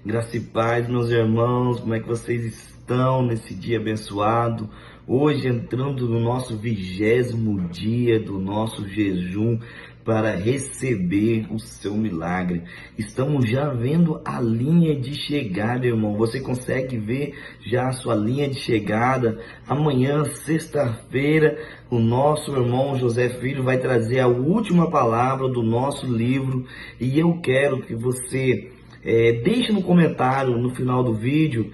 Graça e paz, meus irmãos, como é que vocês estão nesse dia abençoado? Hoje entrando no nosso 20º dia do nosso jejum para receber o seu milagre. Estamos já vendo a linha de chegada, irmão. Você consegue ver já a sua linha de chegada? Amanhã, sexta-feira, o nosso irmão José Filho vai trazer a última palavra do nosso livro e eu quero que você deixe no comentário no final do vídeo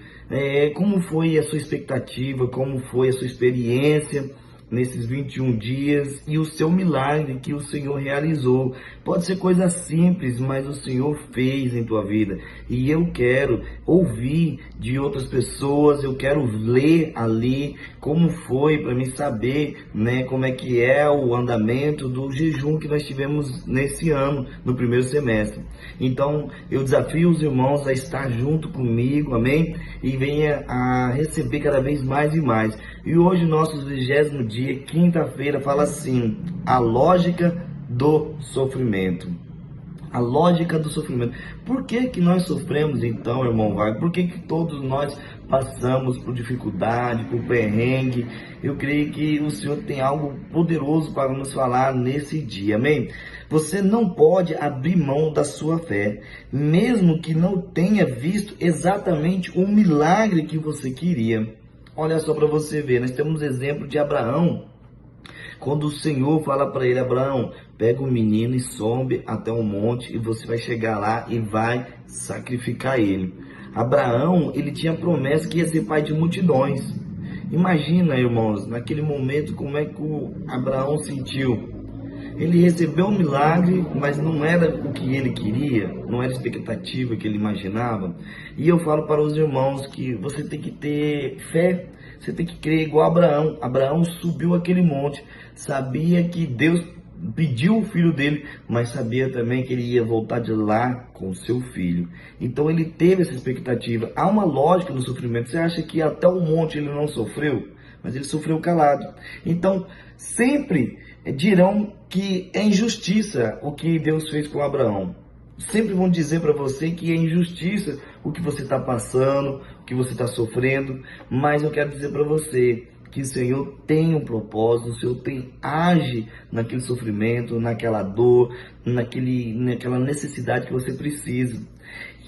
como foi a sua expectativa, como foi a sua experiência nesses 21 dias e o seu milagre que o Senhor realizou. Pode ser coisa simples, mas o Senhor fez em tua vida. E eu quero ouvir de outras pessoas, eu quero ler ali como foi, para mim saber, como é que é o andamento do jejum que nós tivemos nesse ano, no primeiro semestre. Então, eu desafio os irmãos a estar junto comigo, amém? E venha a receber cada vez mais e mais. E hoje, nosso 20º dia, quinta-feira, fala assim: a lógica do sofrimento. A lógica do sofrimento. Por que que nós sofremos então, irmão Wagner? Por que que todos nós passamos por dificuldade, por perrengue? Eu creio que o Senhor tem algo poderoso para nos falar nesse dia, amém? Você não pode abrir mão da sua fé, mesmo que não tenha visto exatamente o milagre que você queria. Olha só para você ver, nós temos exemplo de Abraão. Quando o Senhor fala para ele: Abraão, pega o menino e sobe até um monte e você vai chegar lá e vai sacrificar ele. Abraão, ele tinha promessa que ia ser pai de multidões. Imagina, irmãos, naquele momento como é que o Abraão sentiu. Ele recebeu um milagre, mas não era o que ele queria, não era a expectativa que ele imaginava. E eu falo para os irmãos que você tem que ter fé, você tem que crer igual Abraão. Abraão subiu aquele monte, sabia que Deus pediu o filho dele, mas sabia também que ele ia voltar de lá com o seu filho. Então ele teve essa expectativa. Há uma lógica no sofrimento. Você acha que até o monte ele não sofreu? Mas ele sofreu calado. Então, sempre dirão que é injustiça o que Deus fez com Abraão. Sempre vão dizer para você que é injustiça o que você está passando, o que você está sofrendo. Mas eu quero dizer para você que o Senhor tem um propósito, o Senhor age naquele sofrimento, naquela dor, naquela necessidade que você precisa.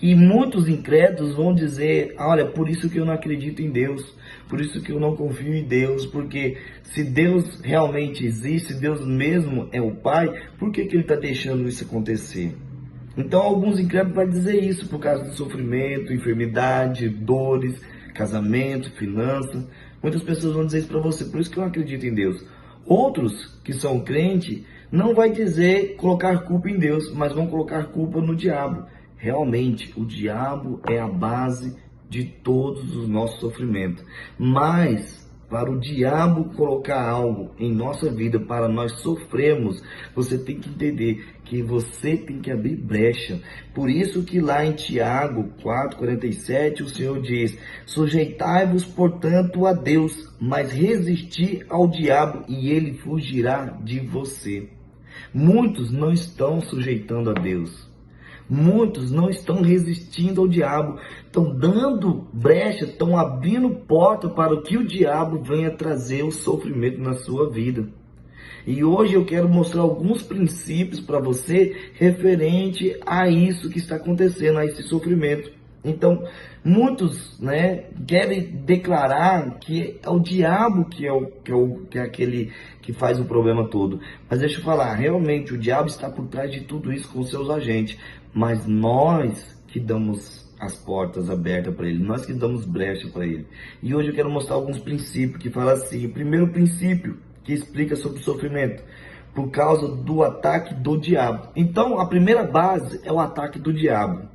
E muitos incrédulos vão dizer: olha, por isso que eu não acredito em Deus, por isso que eu não confio em Deus, porque se Deus realmente existe, se Deus mesmo é o Pai, por que Ele está deixando isso acontecer? Então alguns incrédulos vão dizer isso por causa do sofrimento, enfermidade, dores, casamento, finanças. Muitas pessoas vão dizer isso para você: por isso que eu não acredito em Deus. Outros que são crentes não vai dizer colocar culpa em Deus, mas vão colocar culpa no diabo. Realmente, o diabo é a base de todos os nossos sofrimentos. Mas, para o diabo colocar algo em nossa vida, para nós sofrermos, você tem que entender que você tem que abrir brecha. Por isso que lá em Tiago 4,47, o Senhor diz: sujeitai-vos, portanto, a Deus, mas resisti ao diabo e ele fugirá de você. Muitos não estão sujeitando a Deus. Muitos não estão resistindo ao diabo, estão dando brecha, estão abrindo porta para que o diabo venha trazer o sofrimento na sua vida. E hoje eu quero mostrar alguns princípios para você referente a isso que está acontecendo, a esse sofrimento. Então, muitos querem declarar que é o diabo que é aquele que faz o problema todo. Mas deixa eu falar, realmente o diabo está por trás de tudo isso com seus agentes. Mas nós que damos as portas abertas para ele, nós que damos brecha para ele. E hoje eu quero mostrar alguns princípios que falam assim. O primeiro princípio que explica sobre o sofrimento: por causa do ataque do diabo. Então, a primeira base é o ataque do diabo.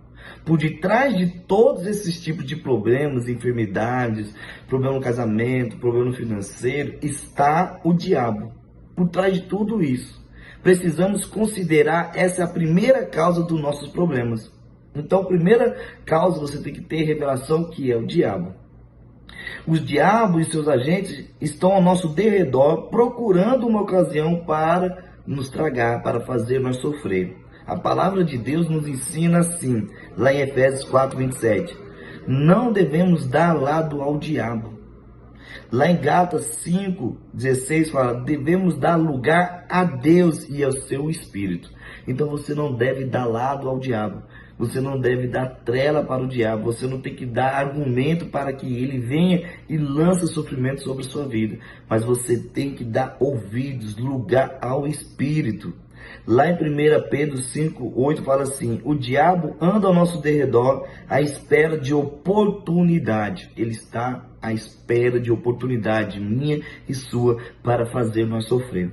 Por detrás de todos esses tipos de problemas, enfermidades, problema no casamento, problema financeiro, está o diabo. Por trás de tudo isso, precisamos considerar essa a primeira causa dos nossos problemas. Então, a primeira causa você tem que ter revelação, que é o diabo. Os diabos e seus agentes estão ao nosso derredor, procurando uma ocasião para nos tragar, para fazer nós sofrer. A palavra de Deus nos ensina assim, lá em Efésios 4:27. Não devemos dar lado ao diabo. Lá em Gálatas 5:16 fala, devemos dar lugar a Deus e ao seu Espírito. Então você não deve dar lado ao diabo. Você não deve dar trela para o diabo. Você não tem que dar argumento para que ele venha e lance sofrimento sobre a sua vida. Mas você tem que dar ouvidos, lugar ao Espírito. Lá em 1 Pedro 5:8 fala assim, o diabo anda ao nosso derredor à espera de oportunidade. Ele está à espera de oportunidade minha e sua para fazer nós sofrer.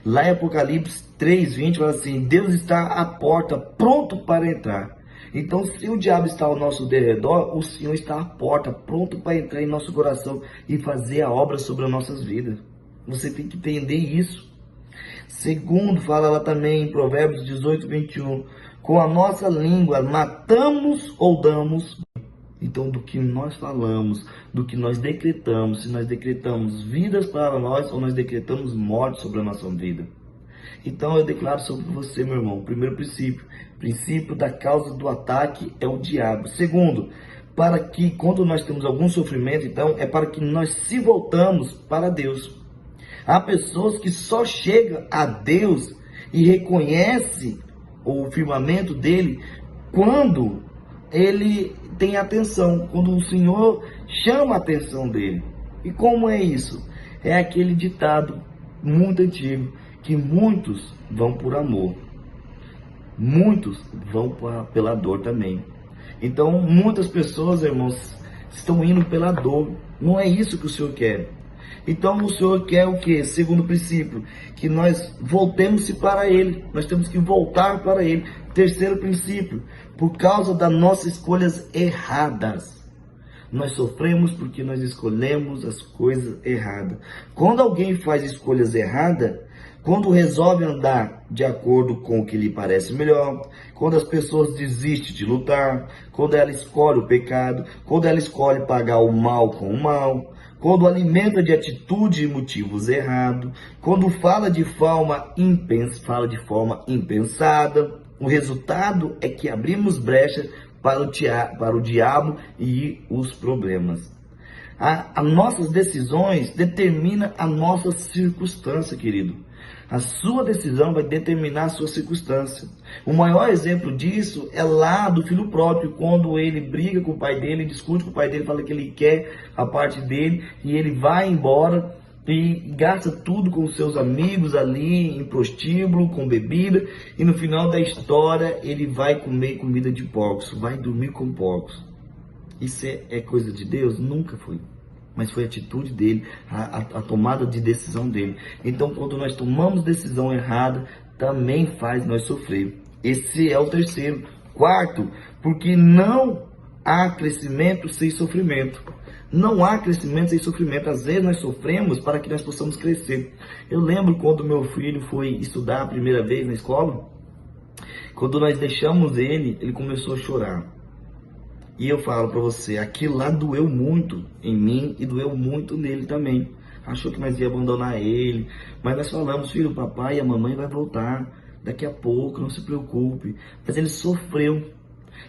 Lá em Apocalipse 3:20 fala assim, Deus está à porta pronto para entrar. Então, se o diabo está ao nosso derredor, o Senhor está à porta pronto para entrar em nosso coração e fazer a obra sobre as nossas vidas. Você tem que entender isso. Segundo, fala lá também em Provérbios 18:21, com a nossa língua matamos ou damos. Então, do que nós falamos, do que nós decretamos, se nós decretamos vidas para nós ou nós decretamos morte sobre a nossa vida. Então, eu declaro sobre você, meu irmão, primeiro princípio da causa do ataque é o diabo. Segundo, para que quando nós temos algum sofrimento, então, é para que nós se voltamos para Deus. Há pessoas que só chegam a Deus e reconhecem o firmamento dele quando ele tem atenção, quando o Senhor chama a atenção dele. E como é isso? É aquele ditado muito antigo, que muitos vão por amor, muitos vão pela dor também. Então, muitas pessoas, irmãos, estão indo pela dor. Não é isso que o Senhor quer. Então, o Senhor quer o quê? Segundo princípio, que nós voltemos-se para Ele. Nós temos que voltar para Ele. Terceiro princípio, por causa das nossas escolhas erradas. Nós sofremos porque nós escolhemos as coisas erradas. Quando alguém faz escolhas erradas, quando resolve andar de acordo com o que lhe parece melhor, quando as pessoas desistem de lutar, quando ela escolhe o pecado, quando ela escolhe pagar o mal com o mal, quando alimenta de atitude e motivos errados, quando fala de forma impensada, o resultado é que abrimos brecha para o diabo e os problemas. As nossas decisões determinam a nossa circunstância, querido. A sua decisão vai determinar a sua circunstância. O maior exemplo disso é lá do filho pródigo, quando ele briga com o pai dele, discute com o pai dele, fala que ele quer a parte dele, e ele vai embora e gasta tudo com os seus amigos ali, em prostíbulo, com bebida, e no final da história ele vai comer comida de porcos, vai dormir com porcos. Isso é coisa de Deus? Nunca foi. Mas foi a atitude dele, a tomada de decisão dele. Então, quando nós tomamos decisão errada, também faz nós sofrer. Esse é o terceiro. Quarto, porque não há crescimento sem sofrimento. Não há crescimento sem sofrimento. Às vezes nós sofremos para que nós possamos crescer. Eu lembro quando meu filho foi estudar a primeira vez na escola. Quando nós deixamos ele começou a chorar. E eu falo para você, aquilo lá doeu muito em mim e doeu muito nele também. Achou que nós ia abandonar ele. Mas nós falamos, filho, o papai e a mamãe vai voltar daqui a pouco, não se preocupe. Mas ele sofreu.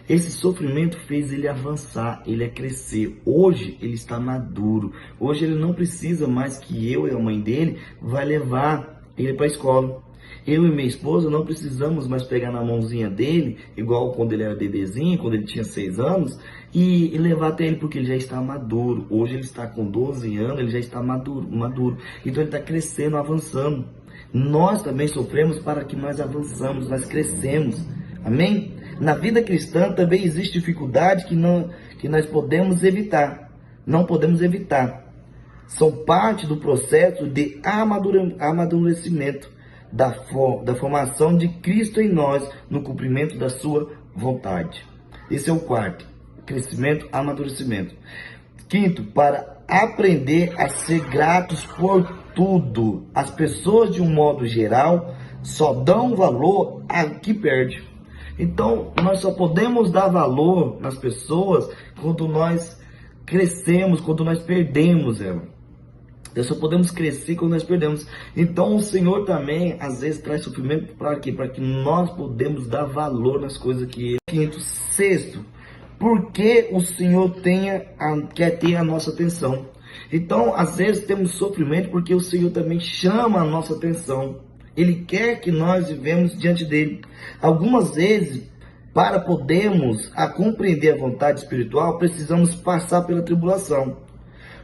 Esse sofrimento fez ele avançar, ele crescer. Hoje ele está maduro. Hoje ele não precisa mais que eu e a mãe dele vai levar ele para a escola. Eu e minha esposa não precisamos mais pegar na mãozinha dele, igual quando ele era bebezinho, quando ele tinha 6 anos, e levar até ele, porque ele já está maduro. Hoje ele está com 12 anos, ele já está maduro. Então ele está crescendo, avançando. Nós também sofremos para que nós avançamos, nós crescemos. Amém? Na vida cristã também existe dificuldade que nós podemos evitar. Não podemos evitar. São parte do processo de amadurecimento. Da formação de Cristo em nós, no cumprimento da sua vontade. Esse é o quarto, crescimento, amadurecimento. Quinto, para aprender a ser gratos por tudo. As pessoas, de um modo geral, só dão valor ao que perde. Então, nós só podemos dar valor nas pessoas quando nós crescemos, quando nós perdemos ela. Nós só podemos crescer quando nós perdemos. Então o Senhor também, às vezes, traz sofrimento para quê? Para que nós podemos dar valor nas coisas que Ele... Quinto, sexto, porque o Senhor quer ter a nossa atenção. Então, às vezes, temos sofrimento porque o Senhor também chama a nossa atenção. Ele quer que nós vivemos diante dEle. Algumas vezes, para podermos compreender a vontade espiritual, precisamos passar pela tribulação.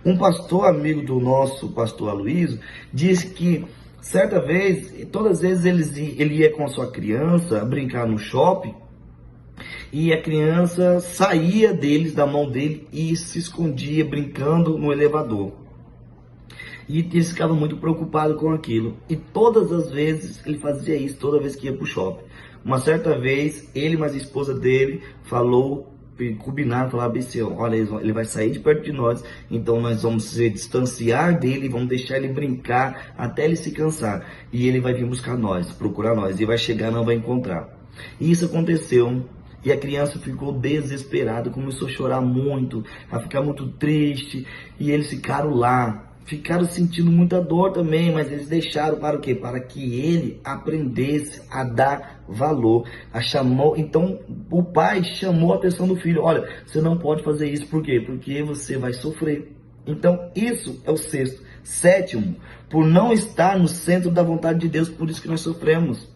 Um pastor amigo do nosso pastor Aloysio disse que certa vez, todas as vezes ele ia com a sua criança brincar no shopping e a criança saía da mão dele e se escondia brincando no elevador. E ele ficava muito preocupado com aquilo. E todas as vezes ele fazia isso, toda vez que ia para o shopping. Uma certa vez, ele mais a esposa dele combinaram, falaram assim, olha, ele vai sair de perto de nós, então nós vamos se distanciar dele, vamos deixar ele brincar até ele se cansar. E ele vai vir buscar nós, procurar nós, e vai chegar, não vai encontrar. E isso aconteceu. E a criança ficou desesperada, começou a chorar muito, a ficar muito triste, e eles ficaram lá. Ficaram sentindo muita dor também, mas eles deixaram para o quê? Para que ele aprendesse a dar valor. Então, o pai chamou a atenção do filho. Olha, você não pode fazer isso. Por quê? Porque você vai sofrer. Então, isso é o sexto. Sétimo, por não estar no centro da vontade de Deus, por isso que nós sofremos.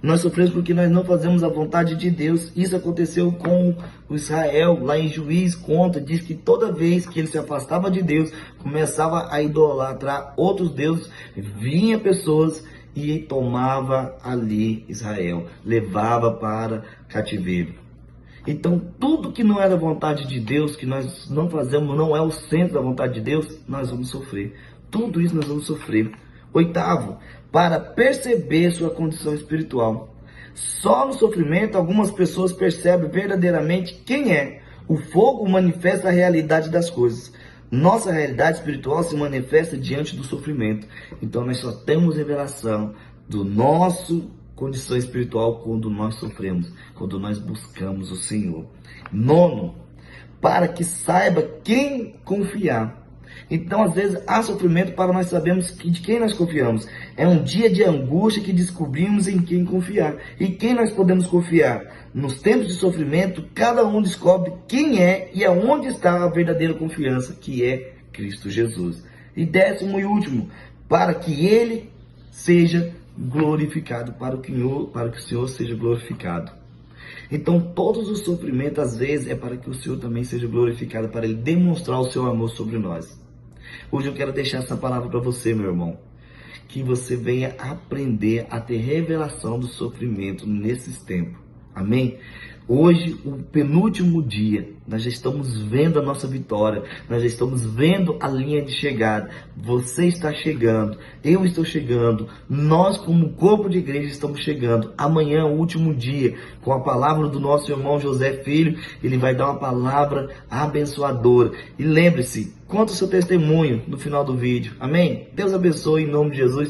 Nós sofremos porque nós não fazemos a vontade de Deus. Isso aconteceu com o Israel, lá em Juiz conta, diz que toda vez que ele se afastava de Deus, começava a idolatrar outros deuses, vinha pessoas e tomava ali Israel, levava para cativeiro. Então, tudo que não é da vontade de Deus, que nós não fazemos, não é o centro da vontade de Deus, nós vamos sofrer. Tudo isso nós vamos sofrer. Oitavo, para perceber sua condição espiritual. Só no sofrimento algumas pessoas percebem verdadeiramente quem é. O fogo manifesta a realidade das coisas. Nossa realidade espiritual se manifesta diante do sofrimento. Então nós só temos revelação do nosso condição espiritual quando nós sofremos, quando nós buscamos o Senhor. Nono, para que saiba quem confiar. Então, às vezes, há sofrimento para nós sabermos de quem nós confiamos. É um dia de angústia que descobrimos em quem confiar. E quem nós podemos confiar? Nos tempos de sofrimento, cada um descobre quem é e aonde está a verdadeira confiança, que é Cristo Jesus. E décimo e último, para que Ele seja glorificado, para que o Senhor seja glorificado. Então, todos os sofrimentos, às vezes, é para que o Senhor também seja glorificado, para Ele demonstrar o seu amor sobre nós. Hoje eu quero deixar essa palavra para você, meu irmão. Que você venha aprender a ter revelação do sofrimento nesses tempos. Amém? Hoje, o penúltimo dia, nós já estamos vendo a nossa vitória, nós já estamos vendo a linha de chegada. Você está chegando, eu estou chegando, nós como corpo de igreja estamos chegando. Amanhã é o último dia, com a palavra do nosso irmão José Filho, ele vai dar uma palavra abençoadora. E lembre-se, conta o seu testemunho no final do vídeo. Amém? Deus abençoe em nome de Jesus.